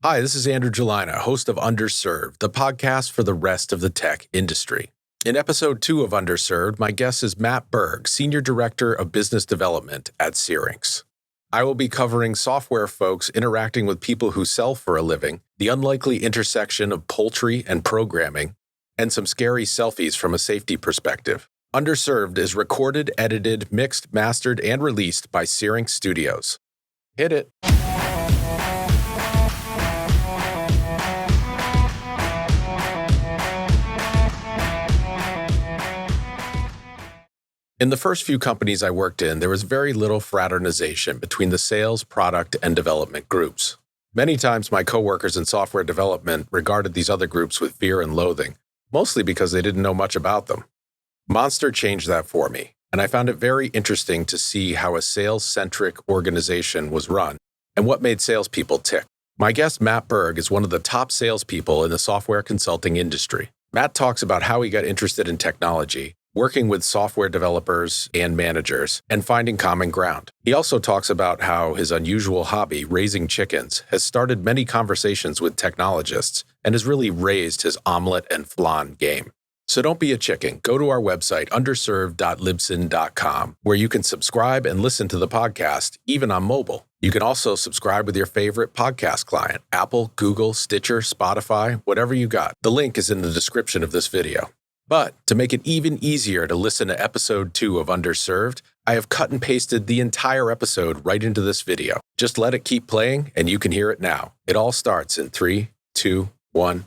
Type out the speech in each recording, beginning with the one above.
Hi, this is Andrew Gelina, host of Underserved, the podcast for the rest of the tech industry. In episode 2 of Underserved, my guest is Matt Berg, Senior Director of Business Development at Syrinx. I will be covering software folks interacting with people who sell for a living, the unlikely intersection of poultry and programming, and some scary selfies from a safety perspective. Underserved is recorded, edited, mixed, mastered, and released by Syrinx Studios. Hit it. In the first few companies I worked in, there was very little fraternization between the sales, product, and development groups. Many times my coworkers in software development regarded these other groups with fear and loathing, mostly because they didn't know much about them. Monster changed that for me, and I found it very interesting to see how a sales-centric organization was run and what made salespeople tick. My guest, Matt Berg, is one of the top salespeople in the software consulting industry. Matt talks about how he got interested in technology, working with software developers and managers, and finding common ground. He also talks about how his unusual hobby, raising chickens, has started many conversations with technologists and has really raised his omelet and flan game. So don't be a chicken. Go to our website, underserved.libsyn.com, where you can subscribe and listen to the podcast, even on mobile. You can also subscribe with your favorite podcast client, Apple, Google, Stitcher, Spotify, whatever you got. The link is in the description of this video. But to make it even easier to listen to episode 2 of Underserved, I have cut and pasted the entire episode right into this video. Just let it keep playing and you can hear it now. It all starts in 3, 2, 1.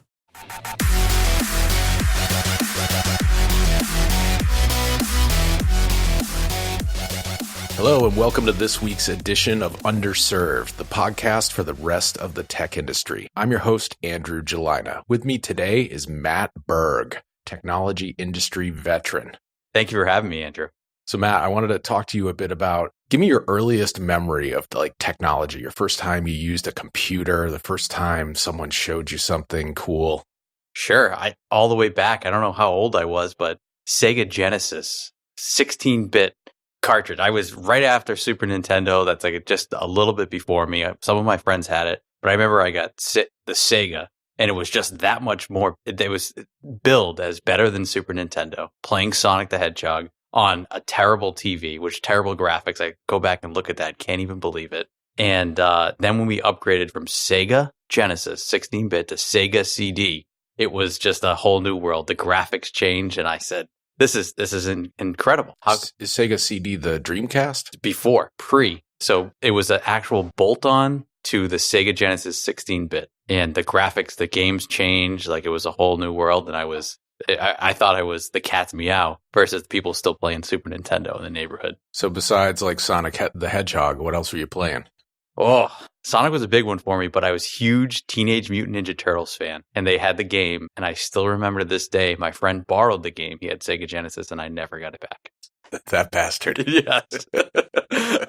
Hello and welcome to this week's edition of Underserved, the podcast for the rest of the tech industry. I'm your host, Andrew Gelina. With me today is Matt Berg, technology industry veteran. Thank you for having me, Andrew. So Matt, I wanted to talk to you a bit about, give me your earliest memory of technology, your first time you used a computer, the first time someone showed you something cool. Sure. All the way back, I don't know how old I was, but Sega Genesis, 16-bit cartridge. I was right after Super Nintendo. That's just a little bit before me. Some of my friends had it, but I remember I got the Sega. And it was just that much more. It was billed as better than Super Nintendo, playing Sonic the Hedgehog on a terrible TV, which terrible graphics. I go back and look at that, can't even believe it. And then when we upgraded from Sega Genesis, 16-bit, to Sega CD, it was just a whole new world. The graphics changed, and I said, this is incredible. Is Sega CD the Dreamcast? Pre. So it was an actual bolt-on to the Sega Genesis 16-bit. And the graphics, the games changed, it was a whole new world. And I thought I was the cat's meow versus people still playing Super Nintendo in the neighborhood. So besides Sonic the Hedgehog, what else were you playing? Oh, Sonic was a big one for me, but I was huge Teenage Mutant Ninja Turtles fan. And they had the game. And I still remember to this day, my friend borrowed the game. He had Sega Genesis and I never got it back. That bastard. Yes.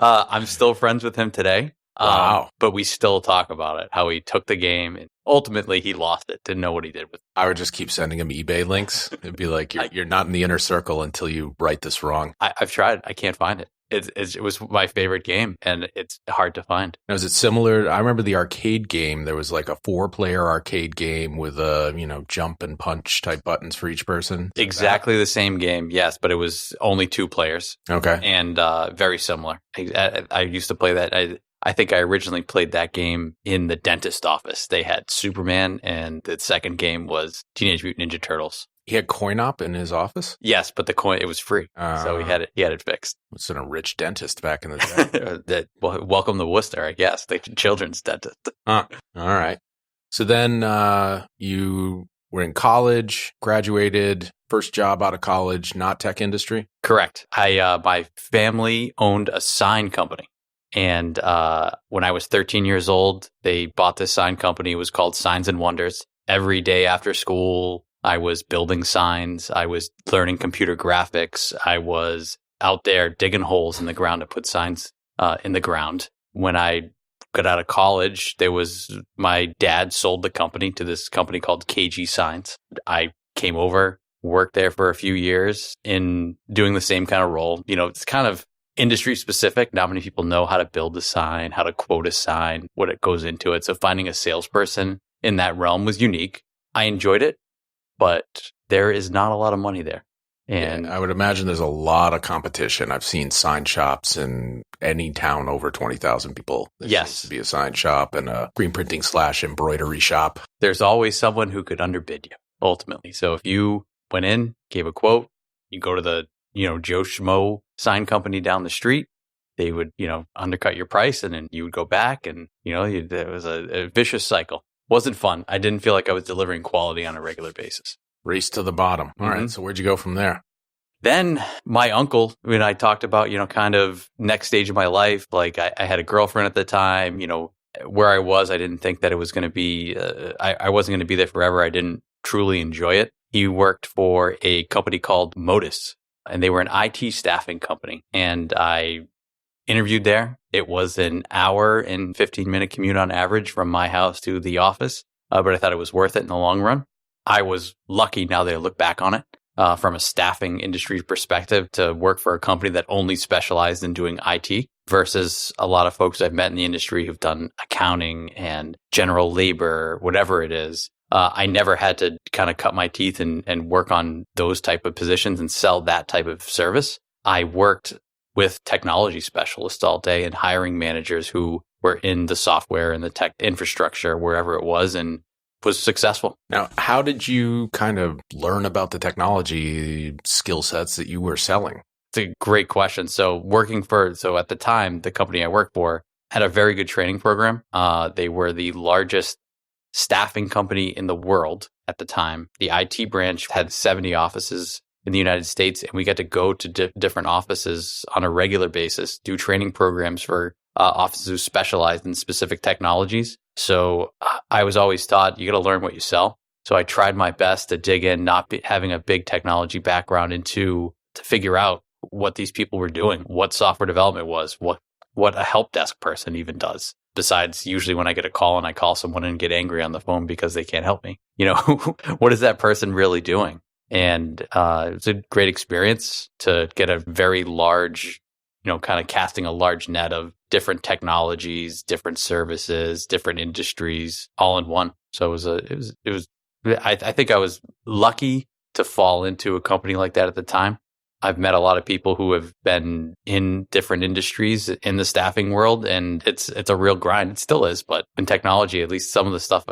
I'm still friends with him today. Wow. But we still talk about it, how he took the game and ultimately he lost it, didn't know what he did with it. I would just keep sending him eBay links. It'd be like, you're not in the inner circle until you write this wrong. I've tried. I can't find it. It was my favorite game and it's hard to find. Now, is it similar? I remember the arcade game. There was a 4-player arcade game with jump and punch type buttons for each person. Exactly the same game, yes, but it was only 2 players. Okay. And very similar. I used to play that. I think I originally played that game in the dentist office. They had Superman, and the second game was Teenage Mutant Ninja Turtles. He had coin-op in his office? It was free. So he had it fixed. It's a rich dentist back in the day. Welcome to Worcester, I guess. The children's dentist. All right. So then you were in college, graduated, first job out of college, not tech industry? Correct. My family owned a sign company. And when I was 13 years old, they bought this sign company. It was called Signs and Wonders. Every day after school, I was building signs. I was learning computer graphics. I was out there digging holes in the ground to put signs in the ground. When I got out of college, my dad sold the company to this company called KG Signs. I came over, worked there for a few years in doing the same kind of role. It's kind of industry specific. Not many people know how to build a sign, how to quote a sign, what it goes into it. So finding a salesperson in that realm was unique. I enjoyed it, but there is not a lot of money there. And I would imagine there's a lot of competition. I've seen sign shops in any town over 20,000 people. There seems to be a sign shop and a screen printing / embroidery shop. There's always someone who could underbid you, ultimately. So if you went in, gave a quote, you go to the, Joe Schmo sign company down the street, they would, undercut your price, and then you would go back, and, it was a vicious cycle. Wasn't fun. I didn't feel like I was delivering quality on a regular basis. Race to the bottom. All right. So where'd you go from there? Then my uncle, when I talked about, kind of next stage of my life, like I had a girlfriend at the time, where I was, I didn't think that it was going to be, I wasn't going to be there forever. I didn't truly enjoy it. He worked for a company called Modus, and they were an IT staffing company. And I interviewed there. It was an hour and 15-minute commute on average from my house to the office, but I thought it was worth it in the long run. I was lucky, now that I look back on it, from a staffing industry perspective, to work for a company that only specialized in doing IT versus a lot of folks I've met in the industry who've done accounting and general labor, whatever it is. I never had to kind of cut my teeth and work on those type of positions and sell that type of service. I worked with technology specialists all day and hiring managers who were in the software and the tech infrastructure, wherever it was, and was successful. Now, how did you kind of learn about the technology skill sets that you were selling? It's a great question. So at the time, the company I worked for had a very good training program. They were the largest staffing company in the world at the time. The IT branch had 70 offices in the United States, and we got to go to different offices on a regular basis, do training programs for offices who specialized in specific technologies. So I was always taught, you got to learn what you sell. So I tried my best to dig in, having a big technology background, to figure out what these people were doing, what software development was, what a help desk person even does. Besides, usually when I get a call and I call someone and get angry on the phone because they can't help me, what is that person really doing? And it was a great experience to get a very large, kind of casting a large net of different technologies, different services, different industries, all in one. So I think I was lucky to fall into a company like that at the time. I've met a lot of people who have been in different industries in the staffing world, and it's a real grind. It still is, but in technology, at least some of the stuff,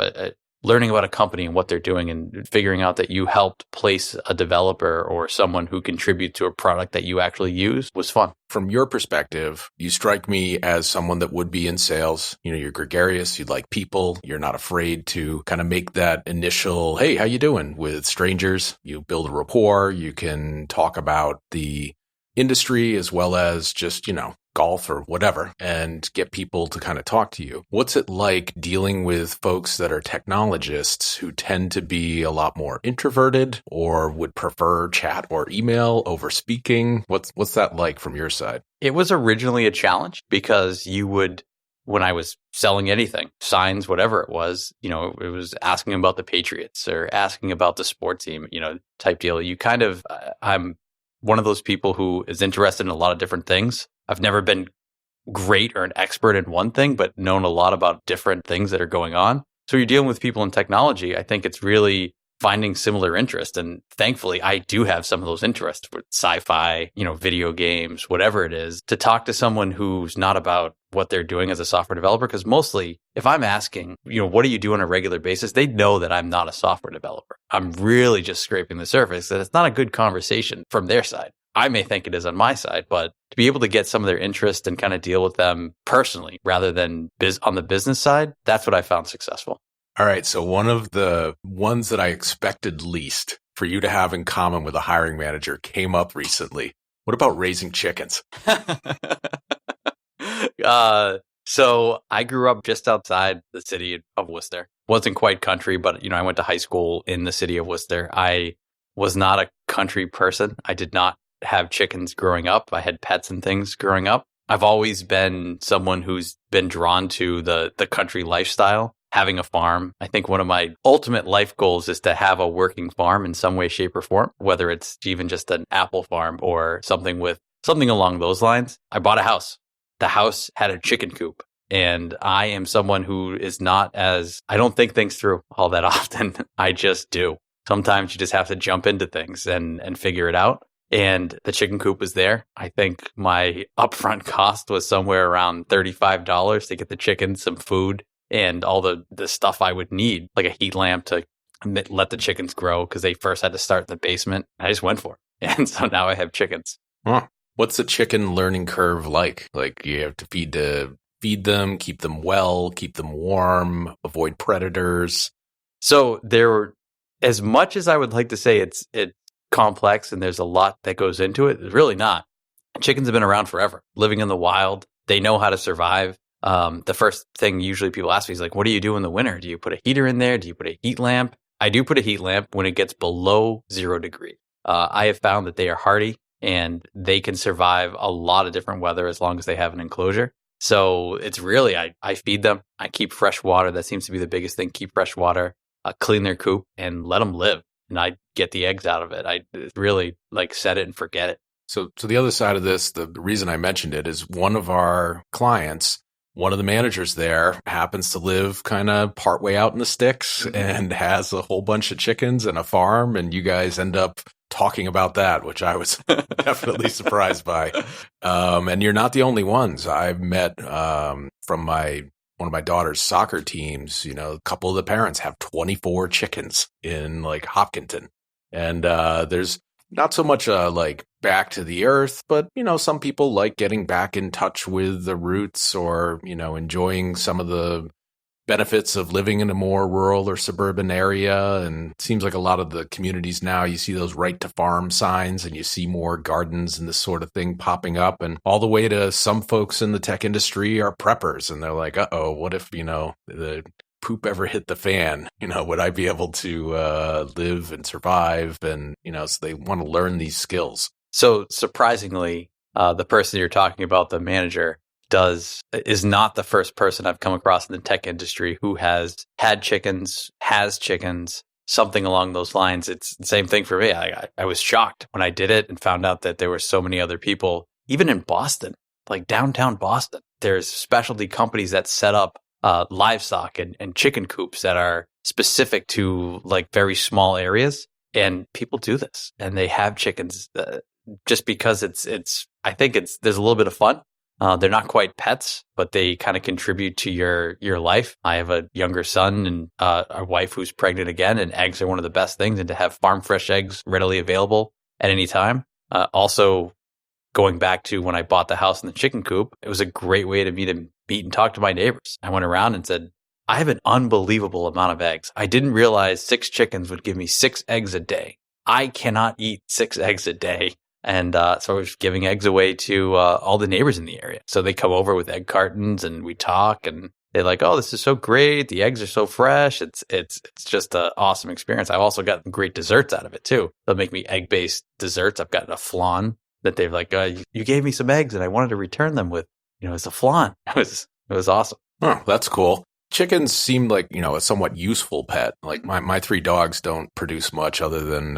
learning about a company and what they're doing and figuring out that you helped place a developer or someone who contributes to a product that you actually use was fun. From your perspective, you strike me as someone that would be in sales. You're gregarious, you like people, you're not afraid to kind of make that initial, hey, how you doing, with strangers. You build a rapport, you can talk about the industry as well as just, golf or whatever, and get people to kind of talk to you. What's it like dealing with folks that are technologists who tend to be a lot more introverted or would prefer chat or email over speaking? What's that like from your side? It was originally a challenge because when I was selling anything, signs, whatever it was, it was asking about the Patriots or asking about the sports team, type deal. I'm one of those people who is interested in a lot of different things. I've never been great or an expert in one thing, but known a lot about different things that are going on. So you're dealing with people in technology. I think it's really finding similar interest. And thankfully, I do have some of those interests with sci-fi, video games, whatever it is, to talk to someone who's not about what they're doing as a software developer. Because mostly, if I'm asking, what do you do on a regular basis? They know that I'm not a software developer. I'm really just scraping the surface. That it's not a good conversation from their side. I may think it is on my side, but to be able to get some of their interest and kind of deal with them personally rather than on the business side, that's what I found successful. All right. So one of the ones that I expected least for you to have in common with a hiring manager came up recently. What about raising chickens? So I grew up just outside the city of Worcester. Wasn't quite country, but I went to high school in the city of Worcester. I was not a country person. I did not have chickens growing up. I had pets and things growing up. I've always been someone who's been drawn to the country lifestyle, having a farm. I think one of my ultimate life goals is to have a working farm in some way, shape, or form, whether it's even just an apple farm or something with something along those lines. I bought a house. The house had a chicken coop. And I am someone who is not I don't think things through all that often. I just do. Sometimes you just have to jump into things and figure it out. And the chicken coop was there. I think my upfront cost was somewhere around $35 to get the chicken, some food, and all the stuff I would need, like a heat lamp to let the chickens grow because they first had to start in the basement. I just went for it. And so now I have chickens. Huh. What's the chicken learning curve like? Like you have to feed them, keep them well, keep them warm, avoid predators. So as much as I would like to say it's complex and there's a lot that goes into it, it's really not. Chickens have been around forever, living in the wild. They know how to survive. The first thing usually people ask me is like, what do you do in the winter? Do you put a heater in there? Do you put a heat lamp? I do put a heat lamp when it gets below 0 degrees. I have found that they are hardy and they can survive a lot of different weather as long as they have an enclosure. So it's really, I feed them. I keep fresh water. That seems to be the biggest thing. Keep fresh water, clean their coop and let them live. And I get the eggs out of it. I really like set it and forget it. So the other side of this, the reason I mentioned it is one of our clients, one of the managers there happens to live kind of partway out in the sticks and has a whole bunch of chickens and a farm. And you guys end up talking about that, which I was definitely surprised by. And you're not the only ones. I've met from one of my daughter's soccer teams, a couple of the parents have 24 chickens in like Hopkinton. And there's not so much like back to the earth, but, some people like getting back in touch with the roots or, enjoying some of the benefits of living in a more rural or suburban area. And it seems like a lot of the communities now, you see those right to farm signs and you see more gardens and this sort of thing popping up. And all the way to some folks in the tech industry are preppers. And they're like, uh-oh, what if, the poop ever hit the fan? Would I be able to live and survive? And, so they want to learn these skills. So surprisingly, the person you're talking about, the manager, is not the first person I've come across in the tech industry who has had chickens, has chickens, something along those lines. It's the same thing for me. I was shocked when I did it and found out that there were so many other people, even in Boston, like downtown Boston. There's specialty companies that set up livestock and chicken coops that are specific to like very small areas. And people do this and they have chickens just because I think there's a little bit of fun. They're not quite pets, but they kind of contribute to your life. I have a younger son and a wife who's pregnant again, and eggs are one of the best things. And to have farm fresh eggs readily available at any time. Also, going back to when I bought the house in the chicken coop, it was a great way to meet and talk to my neighbors. I went around and said, I have an unbelievable amount of eggs. I didn't realize 6 chickens would give me 6 eggs a day. I cannot eat 6 eggs a day. And so I was giving eggs away to all the neighbors in the area. So they come over with egg cartons and we talk and they're like, oh, this is so great. The eggs are so fresh. It's just an awesome experience. I've also gotten great desserts out of it too. They'll make me egg-based desserts. I've gotten a flan that they've like, you gave me some eggs and I wanted to return them with, it's a flan. It was awesome. Oh, that's cool. Chickens seem like, a somewhat useful pet. Like my 3 dogs don't produce much other than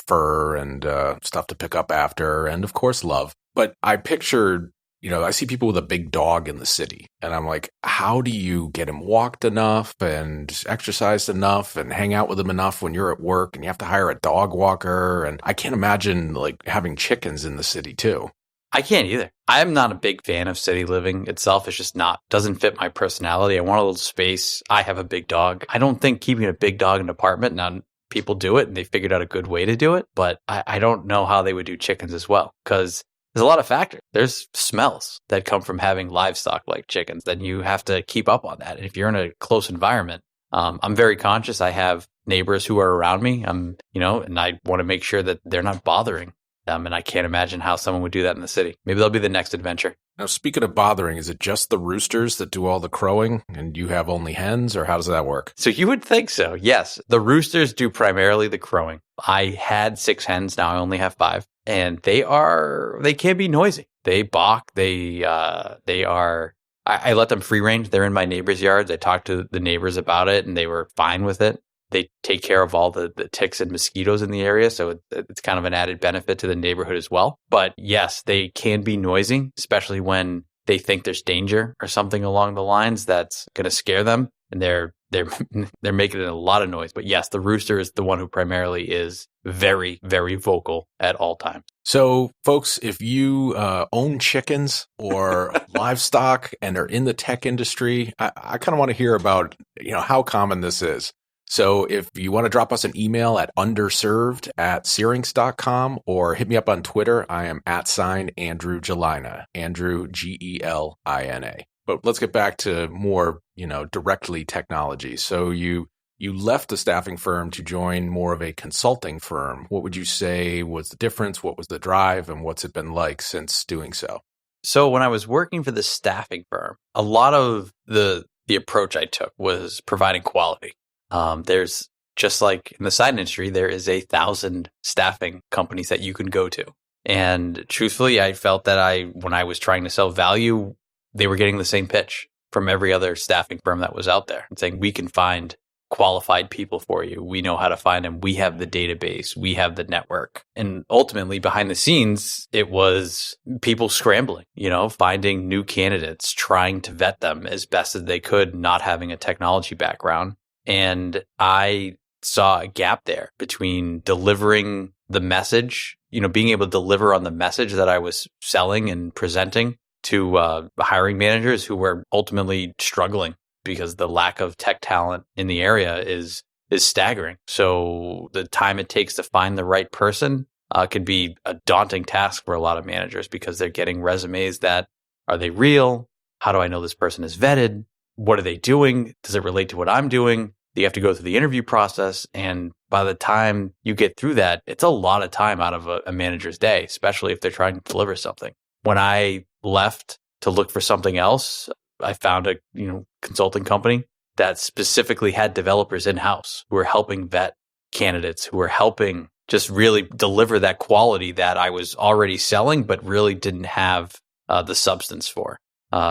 fur and stuff to pick up after, and of course love. But I pictured, I see people with a big dog in the city, and I'm like, how do you get him walked enough and exercised enough and hang out with him enough when you're at work and you have to hire a dog walker? And I can't imagine like having chickens in the city too. I can't either. I'm not a big fan of city living itself. It's just doesn't fit my personality. I want a little space. I have a big dog. I don't think keeping a big dog in an apartment, now people do it and they figured out a good way to do it, but I don't know how they would do chickens as well because there's a lot of factors. There's smells that come from having livestock like chickens. Then you have to keep up on that. And if you're in a close environment, I'm very conscious. I have neighbors who are around me, and I want to make sure that they're not bothering them, and I can't imagine how someone would do that in the city. Maybe that'll be the next adventure. Now, speaking of bothering, is it just the roosters that do all the crowing and you have only hens, or how does that work? So you would think so. Yes, the roosters do primarily the crowing. I had 6 hens. Now I only have 5, and they can be noisy. They balk. I let them free range. They're in my neighbors' yards. I talked to the neighbors about it and they were fine with it. they take care of all the ticks and mosquitoes in the area. So it's kind of an added benefit to the neighborhood as well. But yes, they can be noisy, especially when they think there's danger or something along the lines that's going to scare them. And they're making a lot of noise. But yes, the rooster is the one who primarily is very, very vocal at all times. So, folks, if you own chickens or livestock and are in the tech industry, I kind of want to hear about how common this is. So if you want to drop us an email at underserved@syrinx.com or hit me up on Twitter, I am @Andrew Gelina, Andrew Gelina. But let's get back to more, directly technology. So you left the staffing firm to join more of a consulting firm. What would you say was the difference? What was the drive? And what's it been like since doing so? So when I was working for the staffing firm, a lot of the approach I took was providing quality. There's, just like in the sign industry, there is 1,000 staffing companies that you can go to. And truthfully, I felt that when I was trying to sell value, they were getting the same pitch from every other staffing firm that was out there and saying, we can find qualified people for you. We know how to find them. We have the database. We have the network. And ultimately, behind the scenes, it was people scrambling, finding new candidates, trying to vet them as best as they could, not having a technology background. And I saw a gap there between delivering the message, being able to deliver on the message that I was selling and presenting to hiring managers who were ultimately struggling because the lack of tech talent in the area is staggering. So the time it takes to find the right person could be a daunting task for a lot of managers because they're getting resumes that, are they real? How do I know this person is vetted? What are they doing? Does it relate to what I'm doing? You have to go through the interview process. And by the time you get through that, it's a lot of time out of a manager's day, especially if they're trying to deliver something. When I left to look for something else, I found a consulting company that specifically had developers in-house who were helping vet candidates, who were helping just really deliver that quality that I was already selling, but really didn't have the substance for.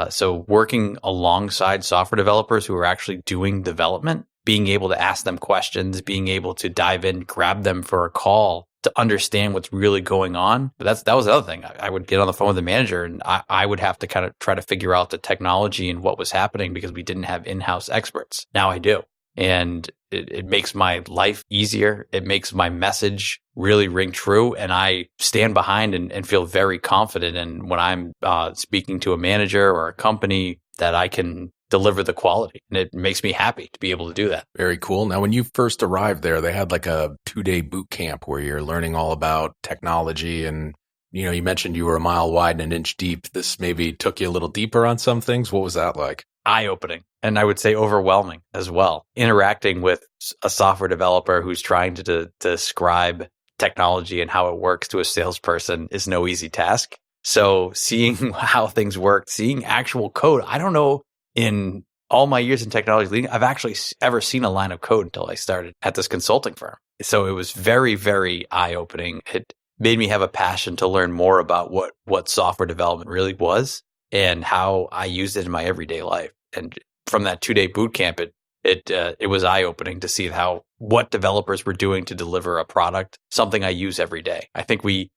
So working alongside software developers who are actually doing development, being able to ask them questions, being able to dive in, grab them for a call to understand what's really going on. But that was the other thing. I would get on the phone with the manager and I would have to kind of try to figure out the technology and what was happening because we didn't have in-house experts. Now I do. And it makes my life easier. It makes my message really ring true. And I stand behind and feel very confident in when I'm speaking to a manager or a company that I can deliver the quality. And it makes me happy to be able to do that. Very cool. Now, when you first arrived there, they had like a 2-day boot camp where you're learning all about technology. And, you mentioned you were a mile wide and an inch deep. This maybe took you a little deeper on some things. What was that like? Eye-opening. And I would say overwhelming as well. Interacting with a software developer who's trying to describe technology and how it works to a salesperson is no easy task. So seeing how things work, seeing actual code, I don't know in all my years in technology leading, I've actually ever seen a line of code until I started at this consulting firm. So it was very, very eye-opening. It made me have a passion to learn more about what software development really was and how I used it in my everyday life. And from that 2-day boot camp, it was eye-opening to see what developers were doing to deliver a product, something I use every day. I think we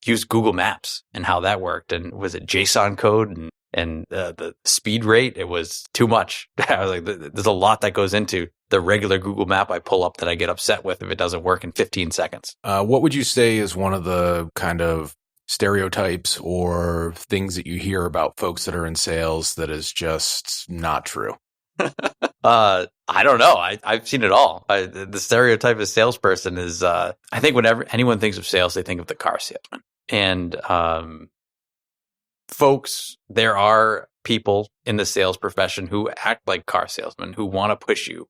used Google Maps and how that worked. And was it JSON code and the speed rate? It was too much. I was like, there's a lot that goes into the regular Google map I pull up that I get upset with if it doesn't work in 15 seconds. What would you say is one of the kind of stereotypes or things that you hear about folks that are in sales that is just not true? I don't know. I've seen it all. The stereotype of salesperson is, I think whenever anyone thinks of sales, they think of the car salesman. And folks, there are people in the sales profession who act like car salesmen, who want to push you,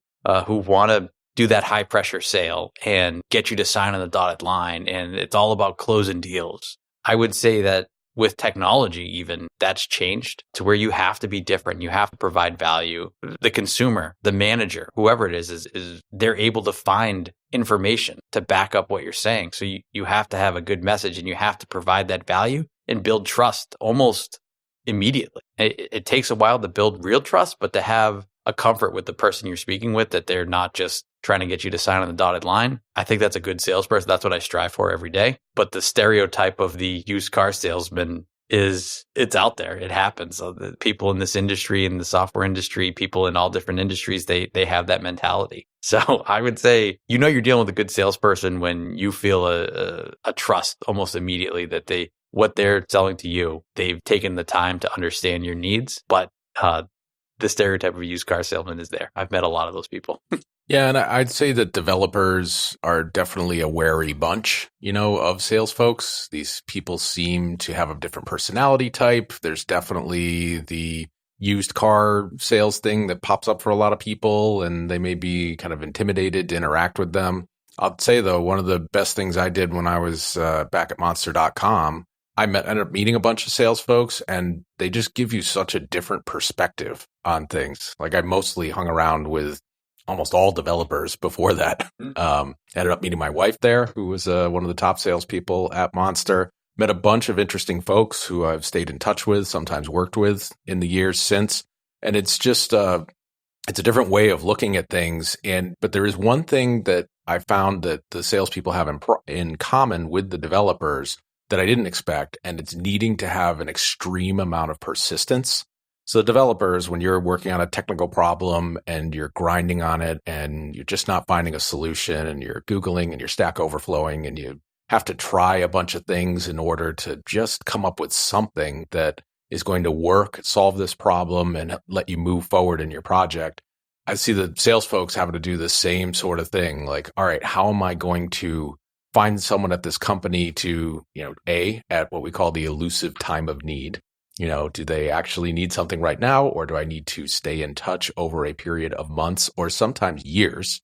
who want to do that high pressure sale and get you to sign on the dotted line. And it's all about closing deals. I would say that with technology, even that's changed to where you have to be different. You have to provide value. The consumer, the manager, whoever it is they're able to find information to back up what you're saying. So you have to have a good message and you have to provide that value and build trust almost immediately. It takes a while to build real trust, but to have a comfort with the person you're speaking with, that they're not just trying to get you to sign on the dotted line. I think that's a good salesperson. That's what I strive for every day. But the stereotype of the used car salesman it's out there. It happens. So the people in this industry, in the software industry, people in all different industries, they have that mentality. So I would say, you're dealing with a good salesperson when you feel a trust almost immediately that what they're selling to you, they've taken the time to understand your needs. But the stereotype of a used car salesman is there. I've met a lot of those people. Yeah, and I'd say that developers are definitely a wary bunch, of sales folks. These people seem to have a different personality type. There's definitely the used car sales thing that pops up for a lot of people, and they may be kind of intimidated to interact with them. I'll say, though, one of the best things I did when I was back at Monster.com, I ended up meeting a bunch of sales folks, and they just give you such a different perspective on things. Like, I mostly hung around with almost all developers before that. Ended up meeting my wife there, who was one of the top salespeople at Monster. Met a bunch of interesting folks who I've stayed in touch with, sometimes worked with in the years since. And it's just, it's a different way of looking at things. But there is one thing that I found that the salespeople have in common with the developers that I didn't expect, and it's needing to have an extreme amount of persistence. So developers, when you're working on a technical problem and you're grinding on it and you're just not finding a solution and you're Googling and you're Stack Overflowing and you have to try a bunch of things in order to just come up with something that is going to work, solve this problem, and let you move forward in your project. I see the sales folks having to do the same sort of thing. Like, all right, how am I going to find someone at this company to, at what we call the elusive time of need? Do they actually need something right now, or do I need to stay in touch over a period of months or sometimes years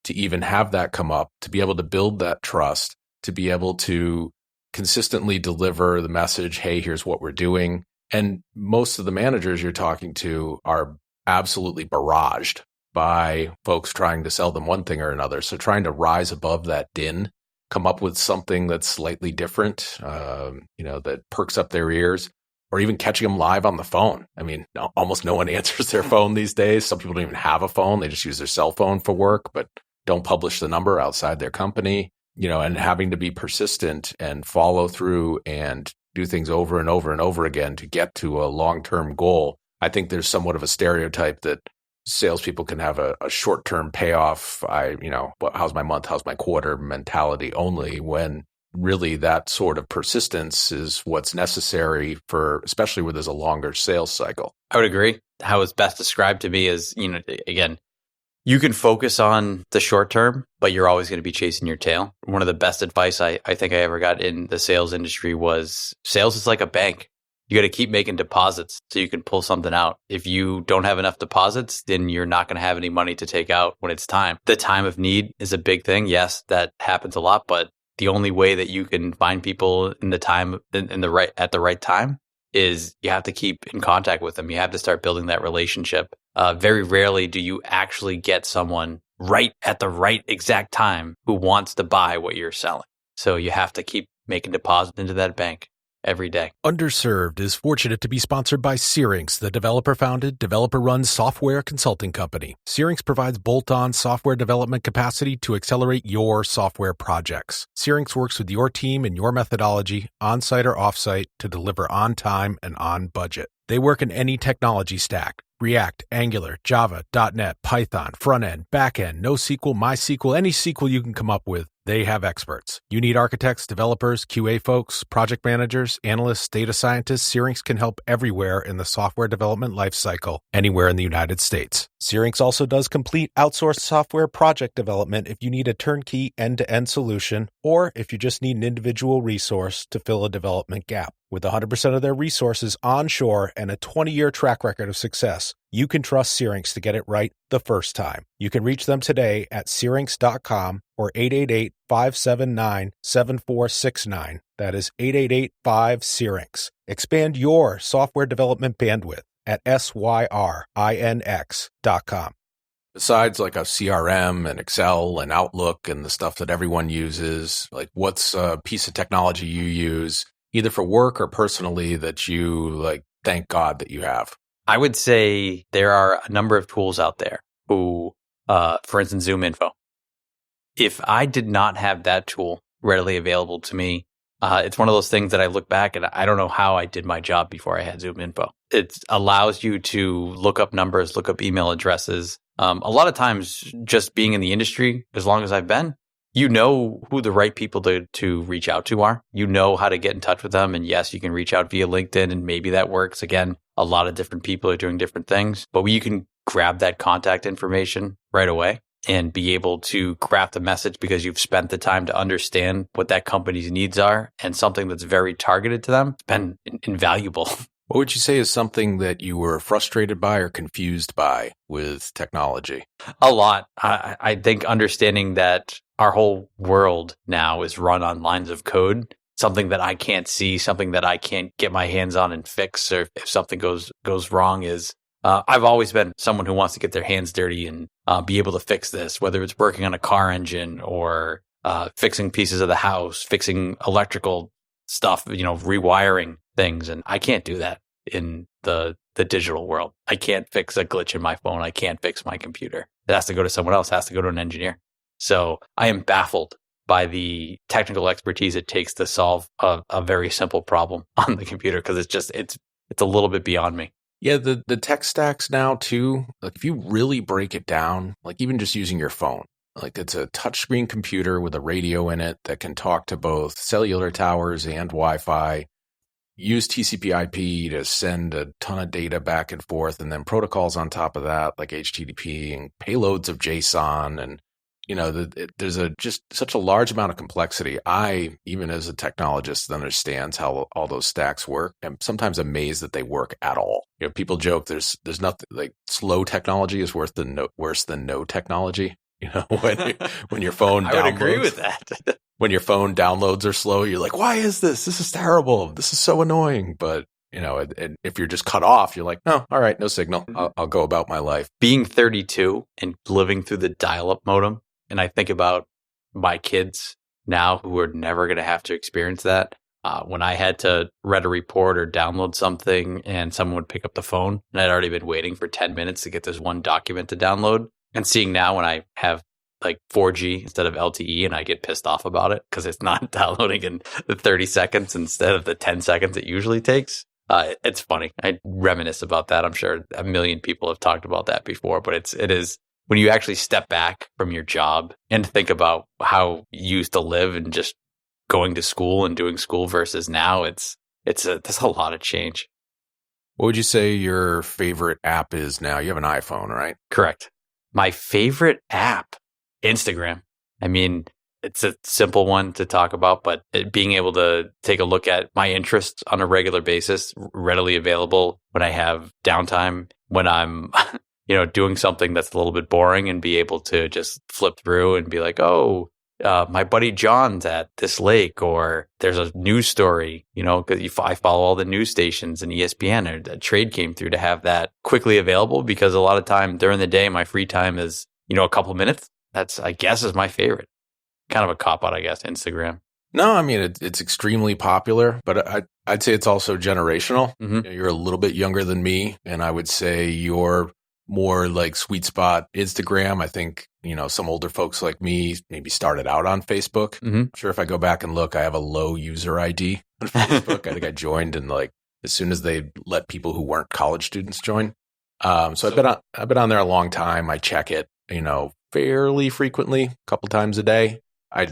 to even have that come up, to be able to build that trust, to be able to consistently deliver the message, hey, here's what we're doing. And most of the managers you're talking to are absolutely barraged by folks trying to sell them one thing or another. So trying to rise above that din, come up with something that's slightly different, that perks up their ears. Or even catching them live on the phone. I mean, almost no one answers their phone these days. Some people don't even have a phone. They just use their cell phone for work, but don't publish the number outside their company, and having to be persistent and follow through and do things over and over and over again to get to a long-term goal. I think there's somewhat of a stereotype that salespeople can have a short-term payoff. How's my month, how's my quarter mentality only, when really that sort of persistence is what's necessary for, especially where there's a longer sales cycle. I would agree. How it's best described to me is, again, you can focus on the short term, but you're always going to be chasing your tail. One of the best advice I think I ever got in the sales industry was sales is like a bank. You got to keep making deposits so you can pull something out. If you don't have enough deposits, then you're not going to have any money to take out when it's time. The time of need is a big thing. Yes, that happens a lot, but the only way that you can find people in the time at the right time is you have to keep in contact with them. You have to start building that relationship. Very rarely do you actually get someone right at the right exact time who wants to buy what you're selling. So you have to keep making deposits into that bank every day. Underserved is fortunate to be sponsored by Syrinx, the developer-founded, developer-run software consulting company. Syrinx provides bolt-on software development capacity to accelerate your software projects. Syrinx works with your team and your methodology, on-site or off-site, to deliver on time and on budget. They work in any technology stack: React, Angular, Java, .NET, Python, front-end, back-end, NoSQL, MySQL, any SQL you can come up with. They have experts. You need architects, developers, QA folks, project managers, analysts, data scientists. Syrinx can help everywhere in the software development lifecycle, anywhere in the United States. Syrinx also does complete outsourced software project development if you need a turnkey end-to-end solution, or if you just need an individual resource to fill a development gap. With 100% of their resources onshore and a 20-year track record of success, you can trust Syrinx to get it right the first time. You can reach them today at syrinx.com or 888-579-7469. That is 888-5-SYRINX. Expand your software development bandwidth at syrinx.com. Besides like a CRM and Excel and Outlook and the stuff that everyone uses, like what's a piece of technology you use either for work or personally that you like, thank God that you have? I would say there are a number of tools out there who, for instance, Zoom Info. If I did not have that tool readily available to me, it's one of those things that I look back and I don't know how I did my job before I had Zoom Info. It allows you to look up numbers, look up email addresses. A lot of times, just being in the industry, as long as I've been, you know who the right people to reach out to are. You know how to get in touch with them. And yes, you can reach out via LinkedIn and maybe that works. Again, a lot of different people are doing different things, but you can grab that contact information right away and be able to craft a message because you've spent the time to understand what that company's needs are and something that's very targeted to them. It's been invaluable. What would you say is something that you were frustrated by or confused by with technology? A lot. I think understanding that our whole world now is run on lines of code, something that I can't see, something that I can't get my hands on and fix, or if something goes wrong is, I've always been someone who wants to get their hands dirty and be able to fix this, whether it's working on a car engine or fixing pieces of the house, fixing electrical stuff, rewiring things. And I can't do that in the digital world. I can't fix a glitch in my phone. I can't fix my computer. It has to go to someone else. It has to go to an engineer. So I am baffled by the technical expertise it takes to solve a very simple problem on the computer because it's a little bit beyond me. Yeah, the tech stacks now too, like if you really break it down, like even just using your phone, like it's a touchscreen computer with a radio in it that can talk to both cellular towers and Wi-Fi, use TCP/IP to send a ton of data back and forth, and then protocols on top of that, like HTTP and payloads of JSON, and there's just such a large amount of complexity. I, even as a technologist that understands how all those stacks work, am sometimes amazed that they work at all. People joke there's nothing like slow technology is worse than no technology. When your phone downloads, I would agree with that. When your phone downloads are slow, you're like, why is this? This is terrible. This is so annoying. But and if you're just cut off, you're like, no, all right, no signal. I'll go about my life. Being 32 and living through the dial-up modem, and I think about my kids now who are never going to have to experience that. When I had to read a report or download something and someone would pick up the phone and I'd already been waiting for 10 minutes to get this one document to download, and seeing now when I have like 4G instead of LTE and I get pissed off about it because it's not downloading in the 30 seconds instead of the 10 seconds it usually takes. It's funny. I reminisce about that. I'm sure a million people have talked about that before, but it is when you actually step back from your job and think about how you used to live and just going to school and doing school versus now, there's a lot of change. What would you say your favorite app is now? You have an iPhone, right? Correct. My favorite app, Instagram. I mean, it's a simple one to talk about, but being able to take a look at my interests on a regular basis, readily available when I have downtime, when I'm doing something that's a little bit boring, and be able to just flip through and be like, oh, my buddy John's at this lake, or there's a news story, because I follow all the news stations and ESPN, or a trade came through, to have that quickly available, because a lot of time during the day, my free time is, a couple minutes. That's, I guess, is my favorite. Kind of a cop-out, I guess, Instagram. No, I mean, it's extremely popular, but I'd say it's also generational. Mm-hmm. You're a little bit younger than me, and I would say you're more like sweet spot Instagram. I think, some older folks like me maybe started out on Facebook. Mm-hmm. I'm sure if I go back and look, I have a low user ID on Facebook. I think I joined and as soon as they let people who weren't college students join. So I've been on there a long time. I check it, fairly frequently, a couple times a day.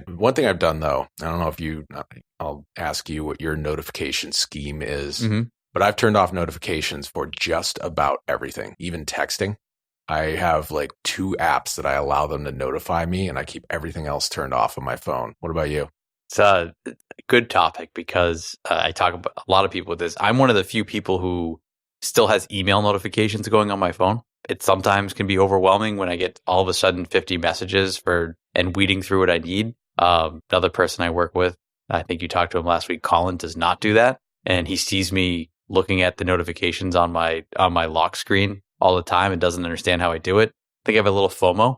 One thing I've done though, I don't know if I'll ask you what your notification scheme is, mm-hmm. but I've turned off notifications for just about everything, even texting. I have 2 apps that I allow them to notify me, and I keep everything else turned off on my phone. What about you? It's a good topic because I talk about a lot of people with this. I'm one of the few people who still has email notifications going on my phone. It sometimes can be overwhelming when I get all of a sudden 50 messages and weeding through what I need. Another person I work with, I think you talked to him last week, Colin, does not do that. And he sees me looking at the notifications on my lock screen all the time and doesn't understand how I do it. I think I have a little FOMO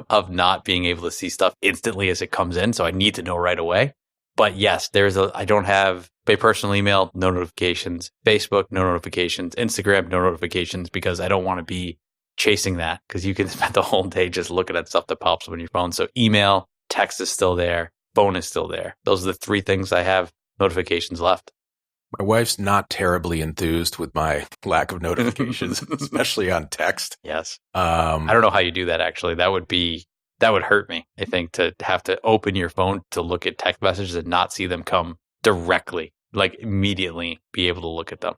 of not being able to see stuff instantly as it comes in. So I need to know right away. But yes, I don't have my personal email, no notifications, Facebook, no notifications, Instagram, no notifications, because I don't want to be chasing that, because you can spend the whole day just looking at stuff that pops up on your phone. So email, text is still there, phone is still there. Those are the three things I have notifications left. My wife's not terribly enthused with my lack of notifications, especially on text. Yes. I don't know how you do that, actually. That would hurt me, I think, to have to open your phone to look at text messages and not see them come directly, like immediately be able to look at them.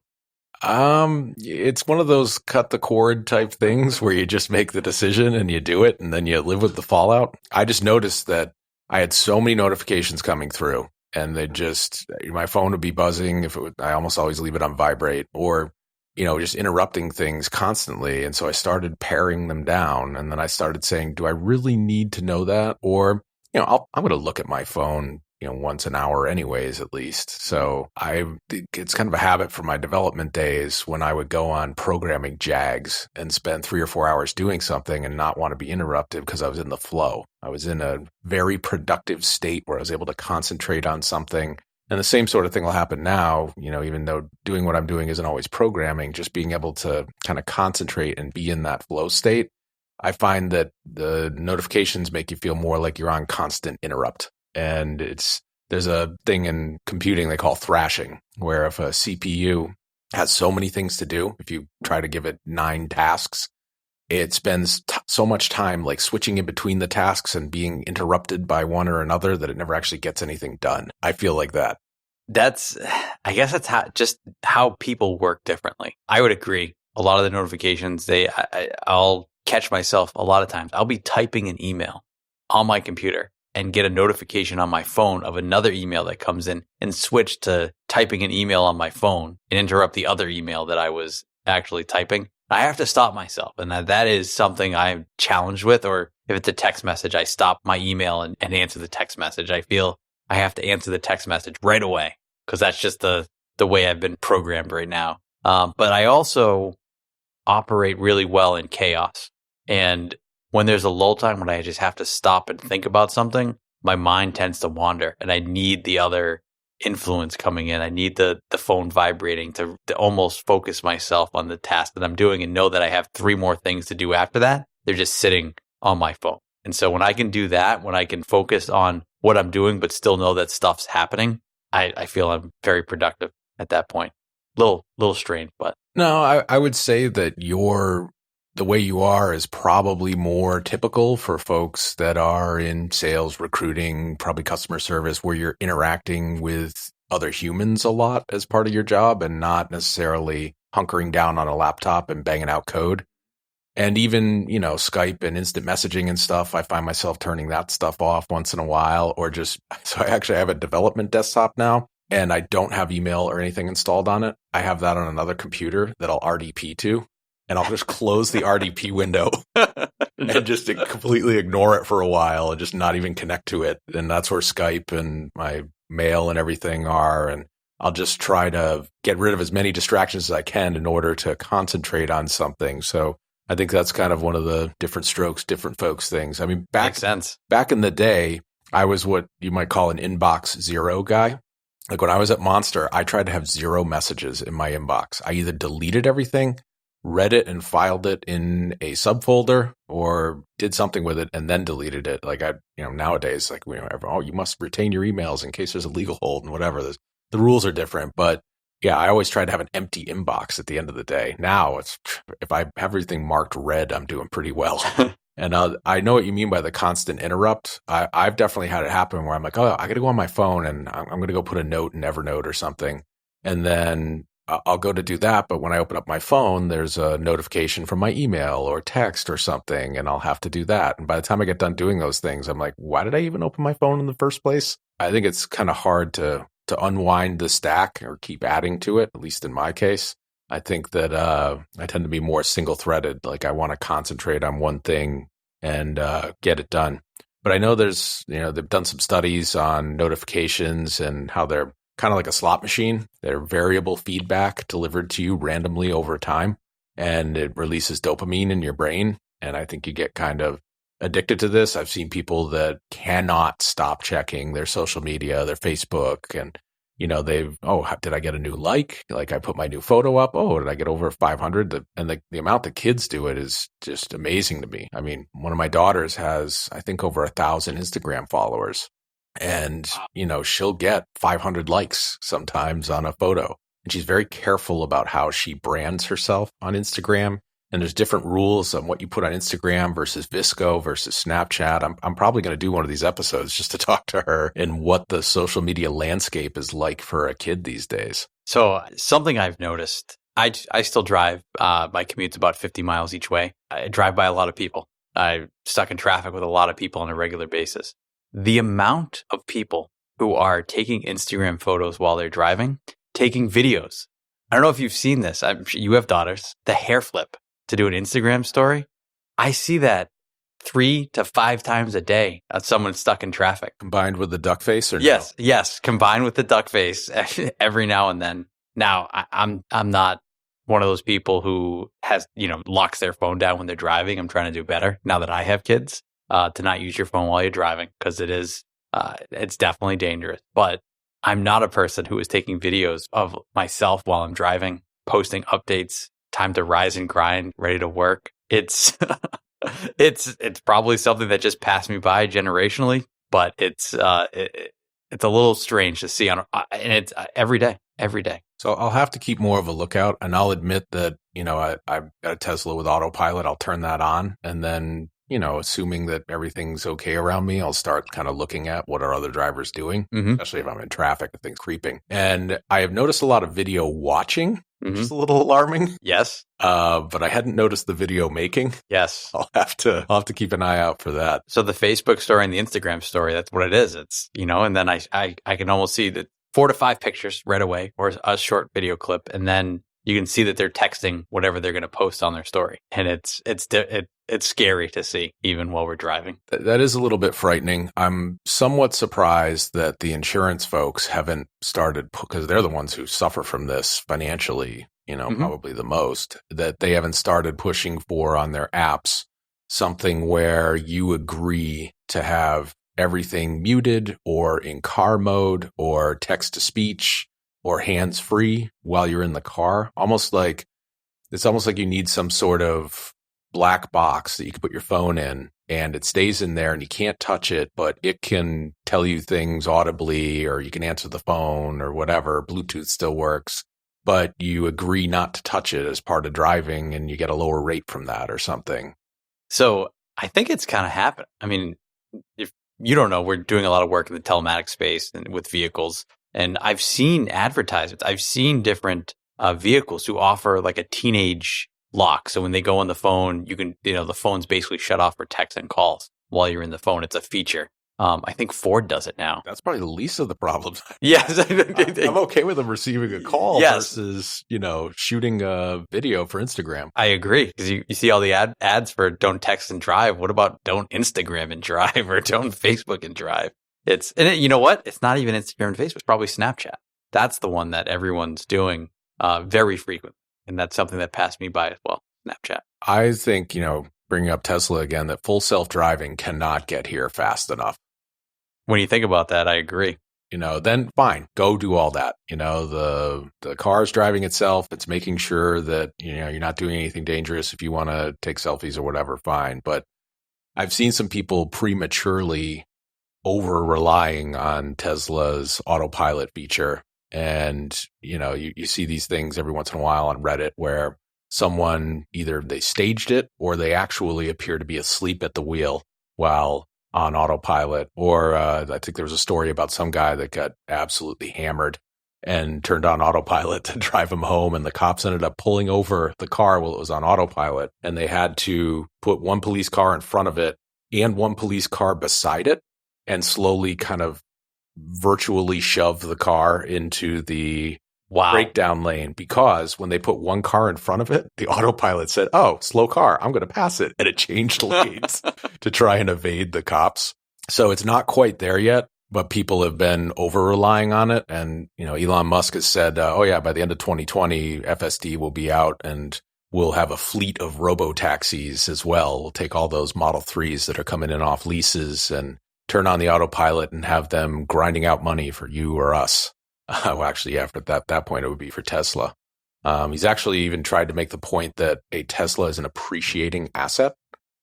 It's one of those cut the cord type things where you just make the decision and you do it and then you live with the fallout. I just noticed that I had so many notifications coming through, and my phone would be buzzing. I almost always leave it on vibrate, or, just interrupting things constantly. And so I started paring them down, and then I started saying, do I really need to know that? Or, I'm going to look at my phone, once an hour anyways, at least. So it's kind of a habit from my development days when I would go on programming jags and spend 3 or 4 hours doing something and not want to be interrupted because I was in the flow. I was in a very productive state where I was able to concentrate on something. And the same sort of thing will happen now, even though doing what I'm doing isn't always programming, just being able to kind of concentrate and be in that flow state. I find that the notifications make you feel more like you're on constant interrupt. And there's a thing in computing they call thrashing, where if a CPU has so many things to do, if you try to give it 9 tasks, it spends so much time like switching in between the tasks and being interrupted by one or another that it never actually gets anything done. I feel like that. I guess that's how people work differently. I would agree. A lot of the notifications, I'll catch myself a lot of times. I'll be typing an email on my computer and get a notification on my phone of another email that comes in, and switch to typing an email on my phone and interrupt the other email that I was actually typing. I have to stop myself. And that is something I'm challenged with. Or if it's a text message, I stop my email and answer the text message. I feel I have to answer the text message right away, because that's just the way I've been programmed right now. But I also operate really well in chaos. And when there's a lull time when I just have to stop and think about something, my mind tends to wander, and I need the other influence coming in. I need the phone vibrating to almost focus myself on the task that I'm doing and know that I have 3 more things to do after that. They're just sitting on my phone. And so when I can do that, when I can focus on what I'm doing but still know that stuff's happening, I feel I'm very productive at that point. Little strange, but no, I would say that the way you are is probably more typical for folks that are in sales, recruiting, probably customer service, where you're interacting with other humans a lot as part of your job and not necessarily hunkering down on a laptop and banging out code. And even, Skype and instant messaging and stuff, I find myself turning that stuff off once in a while, so I actually have a development desktop now, and I don't have email or anything installed on it. I have that on another computer that I'll RDP to. And I'll just close the RDP window and just completely ignore it for a while and just not even connect to it. And that's where Skype and my mail and everything are. And I'll just try to get rid of as many distractions as I can in order to concentrate on something. So I think that's kind of one of the different strokes, different folks things. I mean, makes sense. Back in the day, I was what you might call an inbox zero guy. Like when I was at Monster, I tried to have 0 messages in my inbox. I either deleted everything, read it and filed it in a subfolder, or did something with it and then deleted it. Like nowadays, you must retain your emails in case there's a legal hold and whatever. The rules are different, but yeah, I always try to have an empty inbox at the end of the day. Now if I have everything marked red, I'm doing pretty well. And I know what you mean by the constant interrupt. I've definitely had it happen where I'm like, oh, I got to go on my phone and I'm going to go put a note in Evernote or something. And then I'll go to do that. But when I open up my phone, there's a notification from my email or text or something, and I'll have to do that. And by the time I get done doing those things, I'm like, why did I even open my phone in the first place? I think it's kind of hard to unwind the stack or keep adding to it, at least in my case. I think that I tend to be more single-threaded. Like I want to concentrate on one thing and get it done. But I know they've done some studies on notifications and how they're kind of like a slot machine. They're variable feedback delivered to you randomly over time, and it releases dopamine in your brain. And I think you get kind of addicted to this. I've seen people that cannot stop checking their social media, their Facebook, and did I get a new like? Like I put my new photo up. Oh, did I get over 500? And the amount that kids do it is just amazing to me. I mean, one of my daughters has, I think, over 1,000 Instagram followers, and, she'll get 500 likes sometimes on a photo. And she's very careful about how she brands herself on Instagram. And there's different rules on what you put on Instagram versus Visco versus Snapchat. I'm probably going to do one of these episodes just to talk to her and what the social media landscape is like for a kid these days. So something I've noticed, I still drive. My commute's about 50 miles each way. I drive by a lot of people. I'm stuck in traffic with a lot of people on a regular basis. The amount of people who are taking Instagram photos while they're driving, taking videos. I don't know if you've seen this. I'm sure you have daughters. The hair flip to do an Instagram story. I see that 3 to 5 times a day of someone stuck in traffic. Combined with the duck face, or yes, no? Yes, combined with the duck face every now and then. Now, I'm not one of those people who has locks their phone down when they're driving. I'm trying to do better now that I have kids to not use your phone while you're driving, because it's definitely dangerous. But I'm not a person who is taking videos of myself while I'm driving, posting updates. Time to rise and grind, ready to work. It's probably something that just passed me by generationally, but it's a little strange to see and it's every day. So I'll have to keep more of a lookout, and I'll admit that I've got a Tesla with autopilot. I'll turn that on, and then assuming that everything's okay around me, I'll start kind of looking at what are other drivers doing, especially if I'm in traffic and things creeping. And I have noticed a lot of video watching, which is a little alarming. Yes. But I hadn't noticed the video making. Yes. I'll have to keep an eye out for that. So the Facebook story and the Instagram story, that's what it is. It's, and then I can almost see the 4 to 5 pictures right away, or a short video clip. And then you can see that they're texting whatever they're going to post on their story. And it's scary to see even while we're driving. That is a little bit frightening. I'm somewhat surprised that the insurance folks haven't started, because they're the ones who suffer from this financially, probably the most, that they haven't started pushing for on their apps something where you agree to have everything muted or in car mode or text to speech or hands free while you're in the car. It's almost like you need some sort of black box that you can put your phone in, and it stays in there and you can't touch it, but it can tell you things audibly, or you can answer the phone or whatever. Bluetooth still works, but you agree not to touch it as part of driving, and you get a lower rate from that or something. So I think it's kind of happened. I mean, if you don't know, we're doing a lot of work in the telematics space and with vehicles, and I've seen advertisements. I've seen different vehicles who offer like a teenage lock. So when they go on the phone, you can, the phone's basically shut off for text and calls while you're in the phone. It's a feature. I think Ford does it now. That's probably the least of the problems. Yes. I'm okay with them receiving a call yes. versus, shooting a video for Instagram. I agree. Because you see all the ads for don't text and drive. What about don't Instagram and drive, or don't Facebook and drive? You know what? It's not even Instagram and Facebook. It's probably Snapchat. That's the one that everyone's doing very frequently. And that's something that passed me by as well, Snapchat. I think, bringing up Tesla again, that full self-driving cannot get here fast enough. When you think about that, I agree. Then fine, go do all that. The car's driving itself. It's making sure that, you're not doing anything dangerous. If you want to take selfies or whatever, fine. But I've seen some people prematurely over-relying on Tesla's autopilot feature. And, you see these things every once in a while on Reddit where someone, either they staged it or they actually appear to be asleep at the wheel while on autopilot. Or I think there was a story about some guy that got absolutely hammered and turned on autopilot to drive him home. And the cops ended up pulling over the car while it was on autopilot. And they had to put one police car in front of it and one police car beside it and slowly kind of virtually shove the car into the breakdown lane, because when they put one car in front of it, the autopilot said, "Oh, slow car, I'm going to pass it." And it changed lanes to try and evade the cops. So it's not quite there yet, but people have been over relying on it. And, Elon Musk has said, by the end of 2020, FSD will be out and we'll have a fleet of robo-taxis as well. We'll take all those Model 3s that are coming in off leases and turn on the autopilot and have them grinding out money for you or us. Well, actually, after that point, it would be for Tesla. He's actually even tried to make the point that a Tesla is an appreciating asset,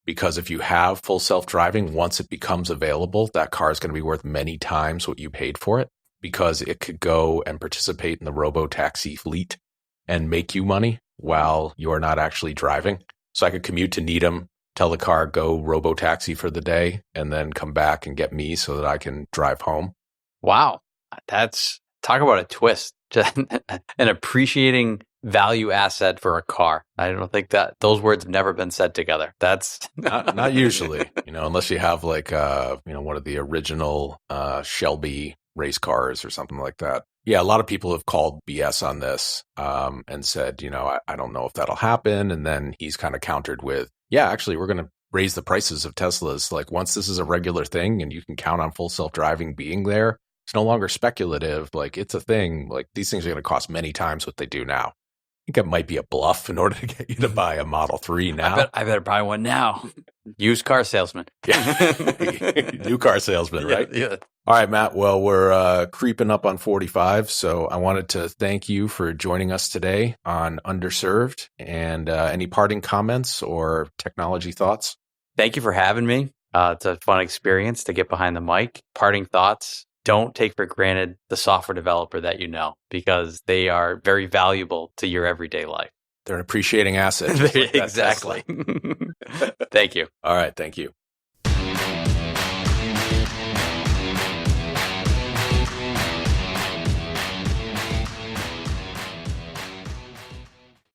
because if you have full self-driving, once it becomes available, that car is going to be worth many times what you paid for it, because it could go and participate in the robo-taxi fleet and make you money while you're not actually driving. So I could commute to Needham, tell the car, go robo-taxi for the day, and then come back and get me so that I can drive home. Wow. Talk about a twist. An appreciating value asset for a car. I don't think that those words have never been said together. That's not usually, unless you have like, one of the original Shelby race cars or something like that. Yeah, a lot of people have called BS on this and said, I don't know if that'll happen. And then he's kind of countered with, yeah, actually, we're going to raise the prices of Teslas. Like once this is a regular thing and you can count on full self-driving being there, it's no longer speculative. Like it's a thing. Like these things are going to cost many times what they do now. I think it might be a bluff in order to get you to buy a Model 3 now. I better buy one now. Used car salesman. Yeah. New car salesman, right? Yeah. All right, Matt. Well, we're creeping up on 45. So I wanted to thank you for joining us today on Underserved. And any parting comments or technology thoughts? Thank you for having me. It's a fun experience to get behind the mic. Parting thoughts. Don't take for granted the software developer that you know, because they are very valuable to your everyday life. They're an appreciating asset. Exactly. Thank you. All right. Thank you.